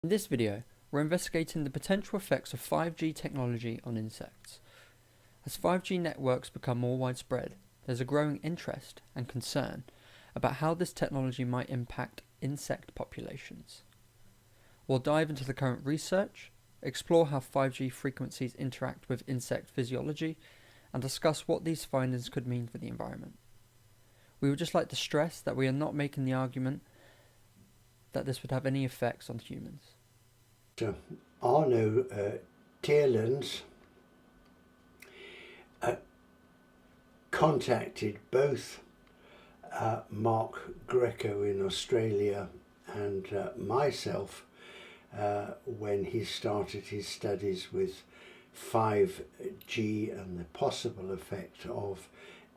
In this video, we're investigating the potential effects of 5G technology on insects. As 5G networks become more widespread, there's a growing interest and concern about how this technology might impact insect populations. We'll dive into the current research, explore how 5G frequencies interact with insect physiology, and discuss what these findings could mean for the environment. We would just like to stress that we are not making the argument that this would have any effects on humans. So Arno Thielens contacted both Greco in Australia and myself when he started his studies with 5G and the possible effect of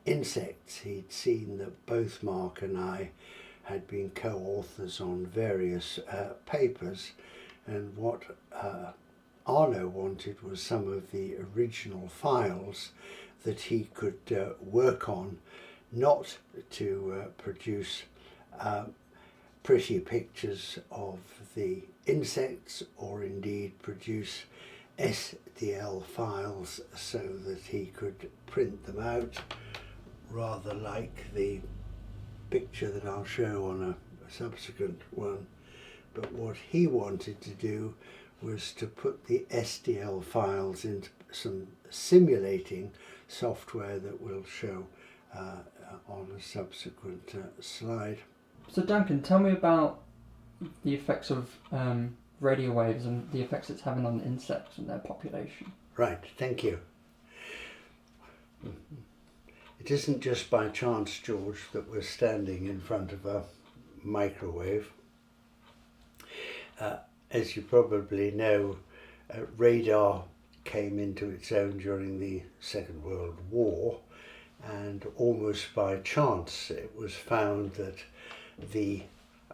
insects. He'd seen that both Mark and I had been co-authors on various papers, and what Arno wanted was some of the original files that he could work on, not to produce pretty pictures of the insects or indeed produce SDL files so that he could print them out, rather like the picture that I'll show on a subsequent one. But what he wanted to do was to put the SDL files into some simulating software that we'll show on a subsequent slide. So Duncan, tell me about the effects of radio waves and the effects it's having on insects and their population. Right, thank you. It isn't just by chance, George, that we're standing in front of a microwave. As you probably know, radar came into its own during the Second World War, and almost by chance it was found that the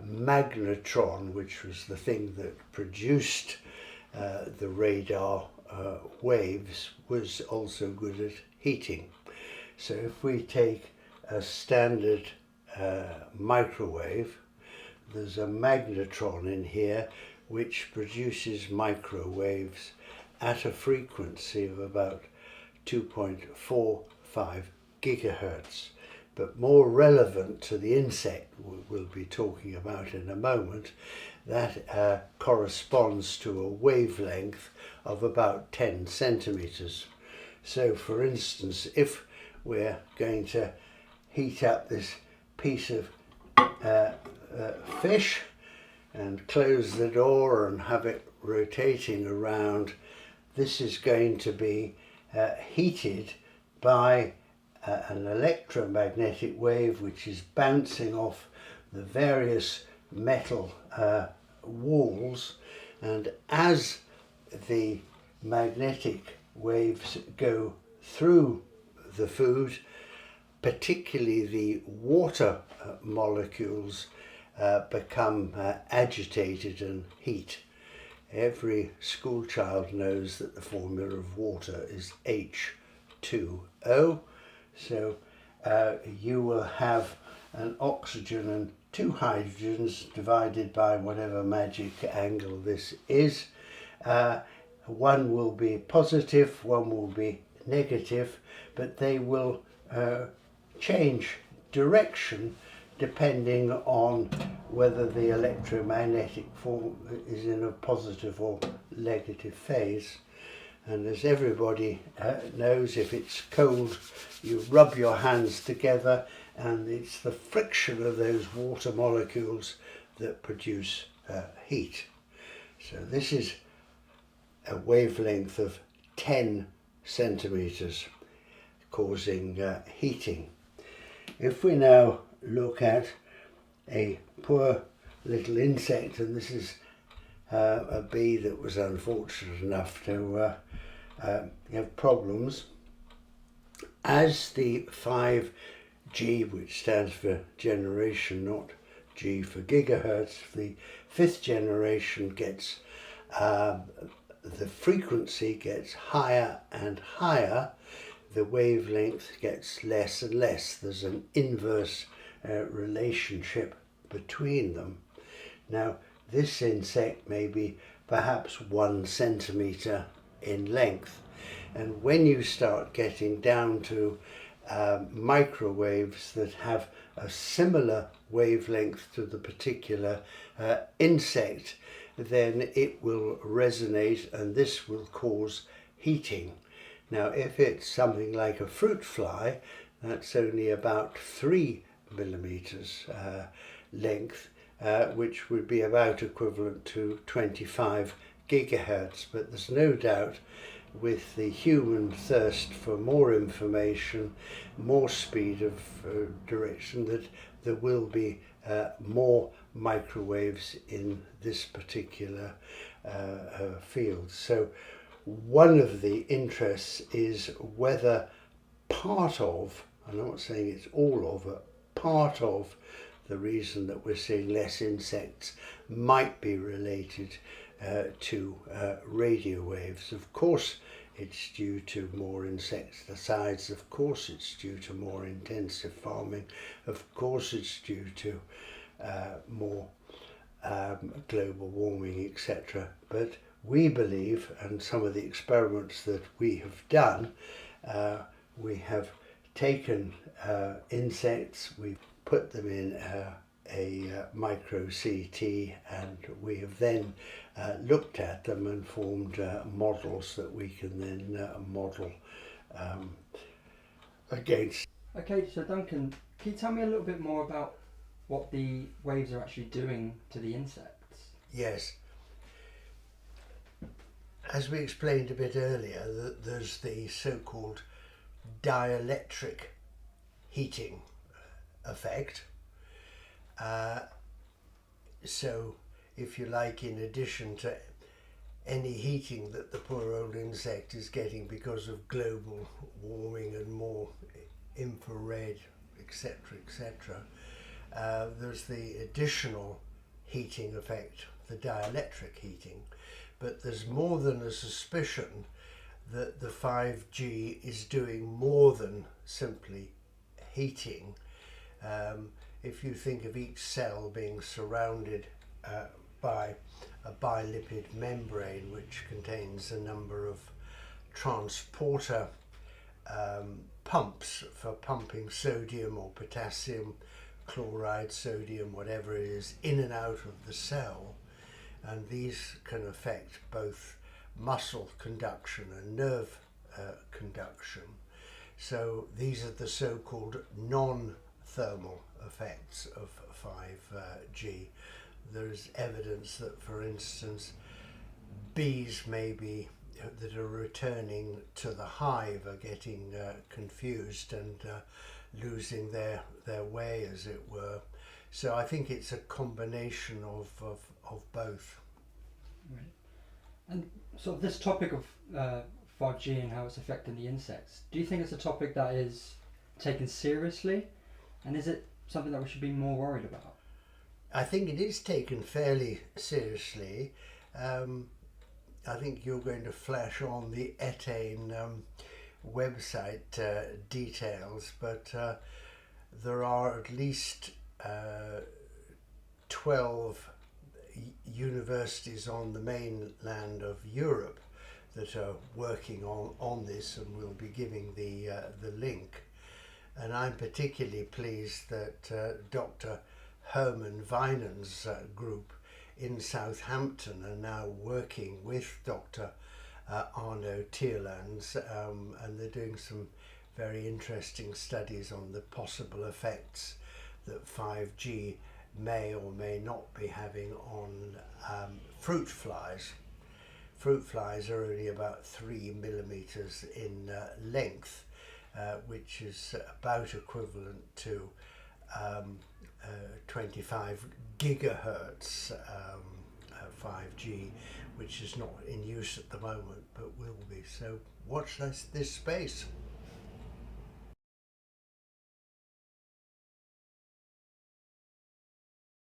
magnetron, which was the thing that produced the radar waves, was also good at heating. So if we take a standard microwave, there's a magnetron in here which produces microwaves at a frequency of about 2.45 gigahertz. But more relevant to the insect we'll be talking about in a moment, that corresponds to a wavelength of about 10 centimeters. So for instance, if we're going to heat up this piece of fish and close the door and have it rotating around, this is going to be heated by an electromagnetic wave which is bouncing off the various metal walls, and as the magnetic waves go through the food, particularly the water molecules become agitated and heat. Every school child knows that the formula of water is H2O. So you will have an oxygen and two hydrogens divided by whatever magic angle this is. One will be positive, one will be negative, but they will change direction depending on whether the electromagnetic form is in a positive or negative phase. And as everybody knows, if it's cold, you rub your hands together, and it's the friction of those water molecules that produce heat. So this is a wavelength of 10 centimeters causing heating. If we now look at a poor little insect, and this is a bee that was unfortunate enough to have problems, as the 5G, which stands for generation, not G for gigahertz, the fifth generation gets, the frequency gets higher and higher, the wavelength gets less and less. There's an inverse relationship between them. Now, this insect may be perhaps 1 centimetre in length. And when you start getting down to microwaves that have a similar wavelength to the particular insect, then it will resonate, and this will cause heating. Now, if it's something like a fruit fly, that's only about 3 millimeters length, which would be about equivalent to 25 gigahertz. But there's no doubt, with the human thirst for more information, more speed of direction, that there will be more microwaves in this particular field. So one of the interests is whether part of, I'm not saying it's all of, but part of the reason that we're seeing less insects might be related to radio waves. Of course it's due to more insecticides, of course it's due to more intensive farming, of course it's due to more global warming, etc. But we believe, and some of the experiments that we have done, we have taken insects, we've put them in a micro CT, and we have then looked at them and formed models that we can then model against. Okay, so Duncan, can you tell me a little bit more about what the waves are actually doing to the insects? Yes. As we explained a bit earlier, there's the so-called dielectric heating effect. So, if you like, in addition to any heating that the poor old insect is getting because of global warming and more infrared, etc., etc., there's the additional heating effect, the dielectric heating. But there's more than a suspicion that the 5G is doing more than simply heating. If you think of each cell being surrounded by a bilipid membrane which contains a number of transporter pumps for pumping sodium or potassium, chloride, sodium, whatever it is, in and out of the cell, and these can affect both muscle conduction and nerve conduction. So these are the so-called non-thermal effects of 5G. There's evidence that, for instance, bees maybe that are returning to the hive are getting confused and losing their way, as it were. So I think it's a combination of both. Right. And so this topic of 5G and how it's affecting the insects, do you think it's a topic that is taken seriously, and is it something that we should be more worried about? I think it is taken fairly seriously. I think you're going to flash on the Etane website details, but there are at least 12 universities on the mainland of Europe that are working on this, and we'll be giving the link. And I'm particularly pleased that Dr. Herman Weinen's group in Southampton are now working with Dr. Arno Thielens, and they're doing some very interesting studies on the possible effects that 5G may or may not be having on fruit flies. Fruit flies are only about 3 millimeters in length, which is about equivalent to 25 gigahertz 5G, which is not in use at the moment, but will be. So watch this space.